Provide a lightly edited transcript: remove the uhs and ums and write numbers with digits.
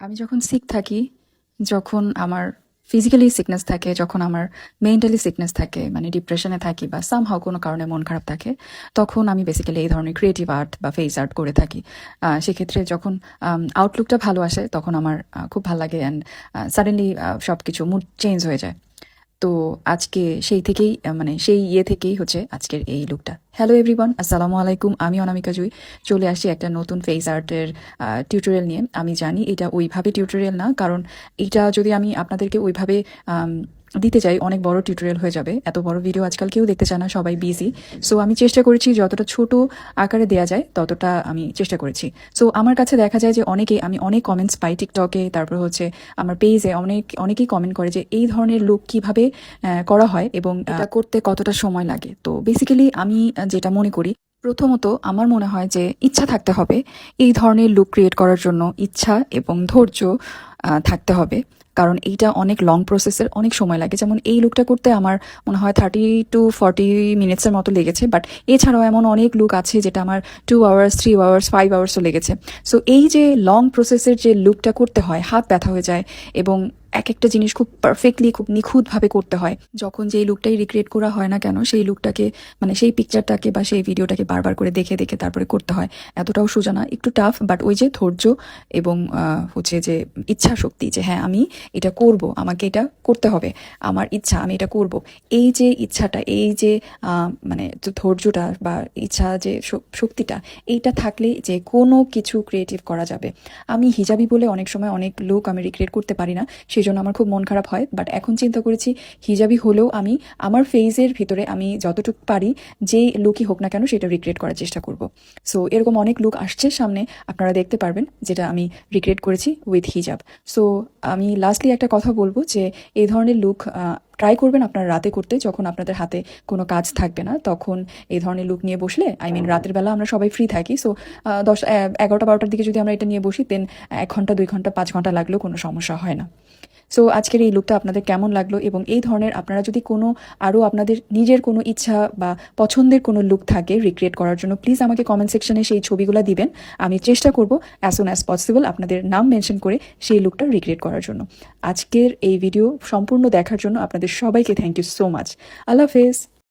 আমি যখন সিক থাকি, যখন আমার ফিজিক্যালি সিকনেস থাকে, যখন আমার মেন্টালি সিকনেস থাকে, মানে ডিপ্রেশনে থাকি বা সামহাও কোনো কারণে মন খারাপ থাকে, তখন আমি বেসিক্যালি এই ধরনের ক্রিয়েটিভ আর্ট বা ফেস আর্ট করে থাকি। সেক্ষেত্রে যখন আউটলুকটা ভালো আসে তখন আমার খুব ভালো লাগে অ্যান্ড সাডেনলি সব কিছু মুড চেঞ্জ হয়ে যায়। তো আজকে সেই থেকেই মানে সেই থেকেই হচ্ছে আজকের এই লুকটা। হ্যালো এভরিওয়ান, আসসালামু আলাইকুম। আমি অনামিকা জুই চলে আসি একটা নতুন ফেস আর্টের টিউটোরিয়াল নিয়ে। আমি জানি এটা ওইভাবে টিউটোরিয়াল না, কারণ এটা যদি আমি আপনাদেরকে ওইভাবে আম, দিতে চাই অনেক বড় টিউটোরিয়াল হয়ে যাবে। এত বড় ভিডিও আজকাল কেউ দেখতে চায় না, সবাই বিজি। সো আমি চেষ্টা করেছি যতটা ছোট আকারে দেয়া যায় ততটা আমি চেষ্টা করেছি। সো আমার কাছে দেখা যায় যে আমি অনেক কমেন্টস পাই টিকটকে, তারপর হচ্ছে আমার পেজে অনেকেই কমেন্ট করে যে এই ধরনের লুক কিভাবে করা হয় এবং এটা করতে কতটা সময় লাগে। তো বেসিক্যালি আমি যেটা মনে করি, প্রথমত আমার মনে হয় যে ইচ্ছা থাকতে হবে এই ধরনের লুক ক্রিয়েট করার জন্য। ইচ্ছা এবং ধৈর্য থাকতে হবে, কারণ এইটা অনেক লং প্রসেসের, অনেক সময় লাগে। যেমন এই লুকটা করতে আমার মনে হয় 30 to 40 মিনিটসের মতো লেগেছে, বাট এছাড়াও এমন অনেক লুক আছে যেটা আমার 2 আওয়ার্স, 3 আওয়ার্স, 5 আওয়ার্সও লেগেছে। সো এই যে লং প্রসেসের যে লুকটা করতে হয়, হাত ব্যথা হয়ে যায় এবং এক একটা জিনিস খুব পারফেক্টলি, খুব নিখুঁতভাবে করতে হয়। যখন যেই লুকটাই রিক্রিয়েট করা হয় না কেন, সেই লুকটাকে মানে সেই পিকচারটাকে বা সেই ভিডিওটাকে বারবার করে দেখে দেখে তারপরে করতে হয়। এতটাও সোজা না, একটু টাফ, বাট ওই যে ধৈর্য এবং হচ্ছে যে ইচ্ছা শক্তি, যে হ্যাঁ আমি এটা করব, আমাকে এটা করতে হবে, আমার ইচ্ছা, আমি এটা করব। এই যে ইচ্ছাটা, এই যে মানে যে ধৈর্যটা বা ইচ্ছা যে শক্তিটা, এইটা থাকলে যে কোনো কিছু ক্রিয়েটিভ করা যাবে। আমি হিজাবি বলে অনেক সময় অনেক লুক আমি রিক্রিয়েট করতে পারি না, সেই জন্য আমার খুব মন খারাপ হয়। বাট এখন চিন্তা করেছি হিজাবি হলেও আমি আমার ফেজের ভিতরে আমি যতটুকু পারি যে লুকই হোক না কেন সেটা রিক্রিয়েট করার চেষ্টা করব। সো এরকম অনেক লুক আসছে সামনে, আপনারা দেখতে পারবেন, যেটা আমি রিক্রিয়েট করেছি উইথ হিজাব। সো আমি লাস্টলি একটা কথা বলবো যে এই ধরনের লুক ট্রাই করবেন আপনারা রাতে করতে, যখন আপনাদের হাতে কোনো কাজ থাকবে না। তখন এই ধরনের লুক নিয়ে বসলে, রাতের বেলা আমরা সবাই ফ্রি থাকি। সো 11টা 12টার দিকে যদি আমরা এটা নিয়ে বসি, দেন 1 ঘন্টা 2 ঘন্টা 5 ঘন্টা লাগলেও কোনো সমস্যা হয় না। সো আজকের এই লুকটা আপনাদের কেমন লাগলো, এবং এই ধরনের আপনারা যদি কোনো আরও আপনাদের নিজের কোনো ইচ্ছা বা পছন্দের কোনো লুক থাকে রিক্রিয়েট করার জন্য, প্লিজ আমাকে কমেন্ট সেকশনে সেই ছবিগুলো দিবেন। আমি চেষ্টা করব অ্যাজ সুন অ্যাজ পসিবল আপনাদের নাম মেনশন করে সেই লুকটা রিক্রিয়েট করার জন্য। আজকের এই ভিডিও সম্পূর্ণ দেখার জন্য আপনাদের সবাইকে থ্যাংক ইউ সো মাচ। আল্লাহ হাফেজ।